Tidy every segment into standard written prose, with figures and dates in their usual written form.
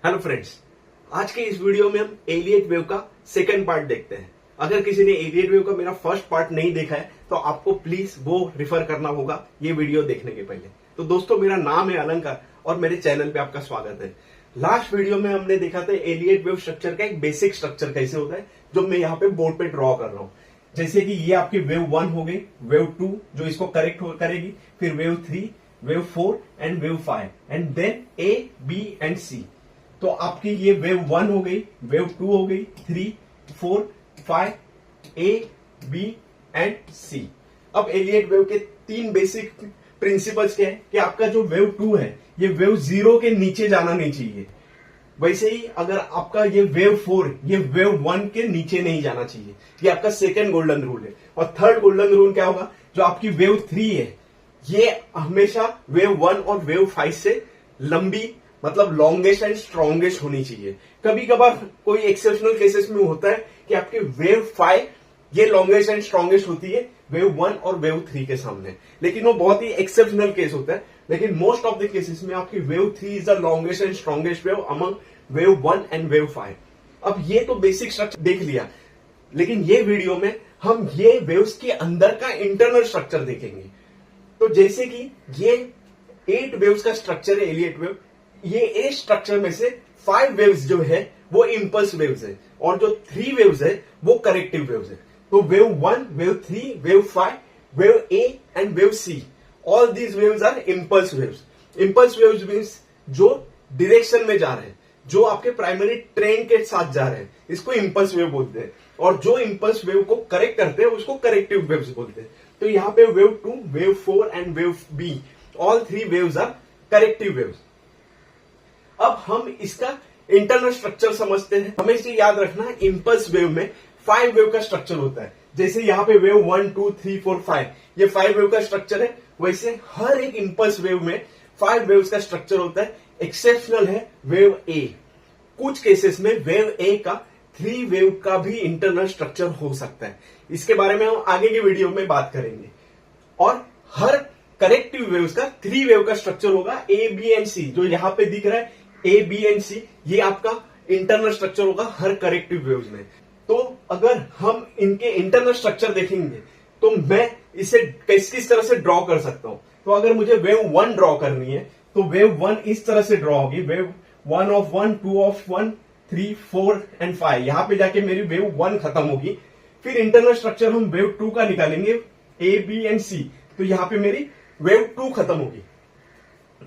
Hello friends, आज के इस वीडियो में हम एलियट वेव का सेकंड पार्ट देखते हैं। अगर किसी ने एलियट वेव का मेरा फर्स्ट पार्ट नहीं देखा है तो आपको प्लीज वो रिफर करना होगा ये वीडियो देखने के पहले। तो दोस्तों, मेरा नाम है अलंकार और मेरे चैनल पे आपका स्वागत है। लास्ट वीडियो में हमने देखा था एलियट वेव स्ट्रक्चर का एक बेसिक स्ट्रक्चर कैसे होता है, जो मैं यहाँ पे बोर्ड पे ड्रॉ कर रहा हूँ। जैसे कि ये आपकी वेव 1 हो गई, वेव 2 जो इसको करेक्ट करेगी, फिर wave 3, wave 4 and wave 5 and then A, B and C. तो आपकी ये वेव 1 हो गई, वेव 2 हो गई, 3, 4, 5, ए, बी एंड सी। अब एलियट वेव के तीन बेसिक प्रिंसिपल्स क्या है कि आपका जो वेव 2 है ये वेव 0 के नीचे जाना नहीं चाहिए। वैसे ही अगर आपका ये वेव 4 ये वेव 1 के नीचे नहीं जाना चाहिए। ये आपका सेकेंड गोल्डन रूल है। और थर्ड गोल्डन रूल क्या होगा, जो आपकी वेव 3 है ये हमेशा वेव 1 और वेव 5 से लंबी, मतलब लॉन्गेस्ट एंड स्ट्रॉन्गेस्ट होनी चाहिए। कभी कभार कोई एक्सेप्शनल केसेस में होता है कि आपकी वेव 5 ये लॉन्गेस्ट एंड स्ट्रॉन्गेस्ट होती है वेव 1 और वेव 3 के सामने, लेकिन वो बहुत ही एक्सेप्शनल केस होता है। लेकिन मोस्ट ऑफ द केसेस में आपकी wave 3 is the longest and strongest wave among wave 1 and wave 5। अब ये तो बेसिक स्ट्रक्चर देख लिया, लेकिन ये वीडियो में हम ये वेव्स के अंदर का इंटरनल स्ट्रक्चर देखेंगे। तो जैसे कि ये 8 वेव्स का स्ट्रक्चर है एलियट वेव, ये 8 स्ट्रक्चर में से 5 वेव्स जो है वो इंपल्स वेव्स है और जो 3 वेव्स है वो करेक्टिव वेव्स है। तो wave 1, wave 3, wave 5, wave A and wave C, all these waves are impulse waves. Impulse waves means जो डायरेक्शन में जा रहे हैं, जो आपके प्राइमरी ट्रेन के साथ जा रहे हैं, इसको इंपल्स वेव बोलते हैं। और जो इंपल्स वेव को करेक्ट करते हैं उसको करेक्टिव वेव्स बोलते हैं। तो यहाँ पे wave 2, wave 4 and wave B, all 3 waves are corrective waves. अब हम इसका इंटरनल स्ट्रक्चर समझते हैं। हमें इसे याद रखना है, इंपल्स वेव में 5 वेव का स्ट्रक्चर होता है। जैसे यहाँ पे वेव 1, 2, 3, 4, 5 ये 5 वेव का स्ट्रक्चर है, वैसे हर एक इंपल्स वेव में 5 वेव्स का स्ट्रक्चर होता है। एक्सेप्शनल है वेव ए। कुछ केसेस में वेव ए का 3 वेव का भी इंटरनल स्ट्रक्चर हो सकता है। इसके बारे में हम आगे की वीडियो में बात करेंगे। और हर करेक्टिव वेव्स का 3 वेव का स्ट्रक्चर होगा, ए, बी एंड सी। जो यहां पे दिख रहा है ए, बी एंड सी, ये आपका इंटरनल स्ट्रक्चर होगा हर करेक्टिव वेव्स में। तो अगर हम इनके इंटरनल स्ट्रक्चर देखेंगे तो मैं इसे किस तरह से ड्रॉ कर सकता हूं। तो अगर मुझे वेव 1 ड्रॉ करनी है तो वेव 1 इस तरह से ड्रॉ होगी, वेव 1 ऑफ 1, 2 ऑफ 1, 3, 4 एंड 5। यहां पे जाके मेरी वेव 1 खत्म होगी। फिर इंटरनल स्ट्रक्चर हम वेव 2 का निकालेंगे, ए, बी एंड सी। तो यहां पे मेरी वेव 2 खत्म होगी।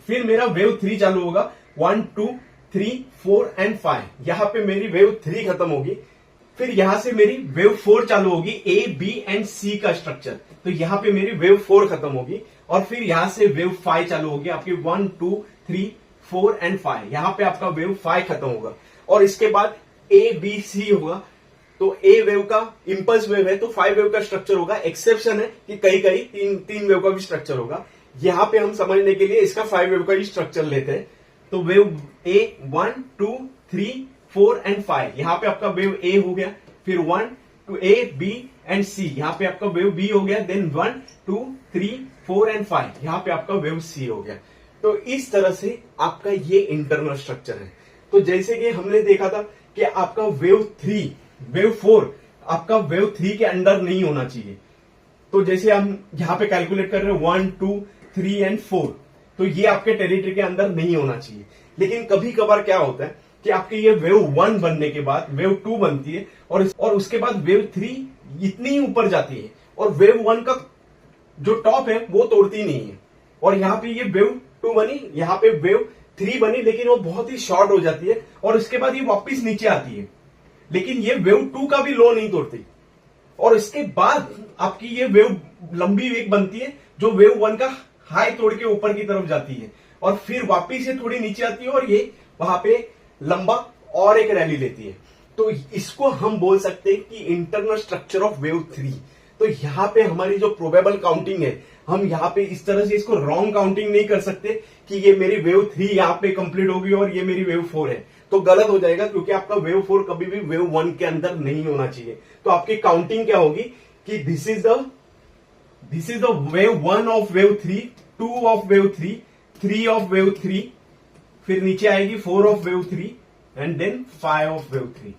फिर मेरा वेव 3 चालू होगा, 1, 2, 3, 4 एंड 5। यहां पे मेरी वेव 3 खत्म होगी। फिर यहां से मेरी वेव 4 चालू होगी, ए, बी एंड सी का स्ट्रक्चर। तो यहां पे मेरी वेव 4 खत्म होगी। और फिर यहां से वेव 5 चालू होगी आपकी, 1, 2, 3, 4 एंड 5। यहां पे आपका वेव 5 खत्म होगा। और इसके बाद ए, बी, सी होगा। तो ए वेव का इंपल्स वेव है तो 5 वेव का स्ट्रक्चर होगा। एक्सेप्शन है कि कई तीन वेव का भी स्ट्रक्चर होगा। यहां पे हम समझने के लिए इसका 5 वेव का ही स्ट्रक्चर लेते हैं। तो वेव ए 1, 2, 3, 4 एंड 5, यहां पे आपका वेव ए हो गया। फिर 1, 2, ए, बी एंड सी, यहां पे आपका वेव बी हो गया। देन 1, 2, 3, 4 एंड 5, यहां पे आपका वेव सी हो गया। तो इस तरह से आपका ये इंटरनल स्ट्रक्चर है। तो जैसे कि हमने देखा था कि आपका वेव 3, वेव 4 आपका वेव 3 के अंडर नहीं होना चाहिए। तो जैसे हम यहां पे कैलकुलेट कर रहे हैं 1, 2, 3 एंड 4, तो ये आपके टेरिटरी के अंदर नहीं होना चाहिए। लेकिन कभी कभार क्या होता है कि आपके ये वेव 1 बनने के बाद वेव 2 बनती है और उसके बाद वेव 3 इतनी ही ऊपर जाती है और वेव 1 का जो टॉप है वो तोड़ती नहीं है। और यहाँ पे ये वेव 2 बनी, यहाँ पे वेव 3 बनी, लेकिन वो बहुत ही शॉर्ट हो जाती है और उसके बाद ये वापस नीचे आती है। लेकिन ये वेव 2 का भी लो नहीं तोड़ती। और इसके बाद आपकी ये वेव लंबी वेग बनती है जो वेव 1 का हाई तोड़ के ऊपर की तरफ जाती है और फिर वापिस ये थोड़ी नीचे आती है और ये वहां पे लंबा और एक रैली लेती है। तो इसको हम बोल सकते हैं कि इंटरनल स्ट्रक्चर ऑफ वेव 3। तो यहाँ पे हमारी जो प्रोबेबल काउंटिंग है, हम यहाँ पे इस तरह से इसको रॉन्ग काउंटिंग नहीं कर सकते कि ये मेरी वेव 3 यहाँ पे कंप्लीट होगी और ये मेरी वेव 4 है। तो गलत हो जाएगा, क्योंकि आपका वेव 4 कभी भी वेव 1 के अंदर नहीं होना चाहिए। तो आपकी काउंटिंग क्या होगी कि this is the wave 1 of wave 3, 2 of wave 3, 3 of wave 3, फिर नीचे आएगी 4 of wave 3, and then 5 of wave 3।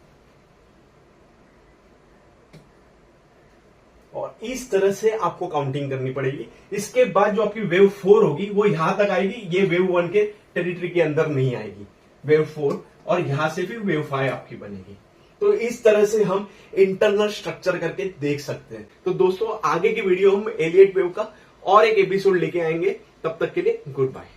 और इस तरह से आपको काउंटिंग करनी पड़ेगी। इसके बाद जो आपकी वेव 4 होगी वो यहां तक आएगी, ये वेव 1 के टेरिटरी के अंदर नहीं आएगी, वेव 4, और यहां से फिर वेव 5 आपकी बनेगी। तो इस तरह से हम इंटरनल स्ट्रक्चर करके देख सकते हैं। तो दोस्तों आगे की वीडियो हम एलियट वेव का और एक एपिसोड लेके आएंगे। तब तक के लिए गुड बाय।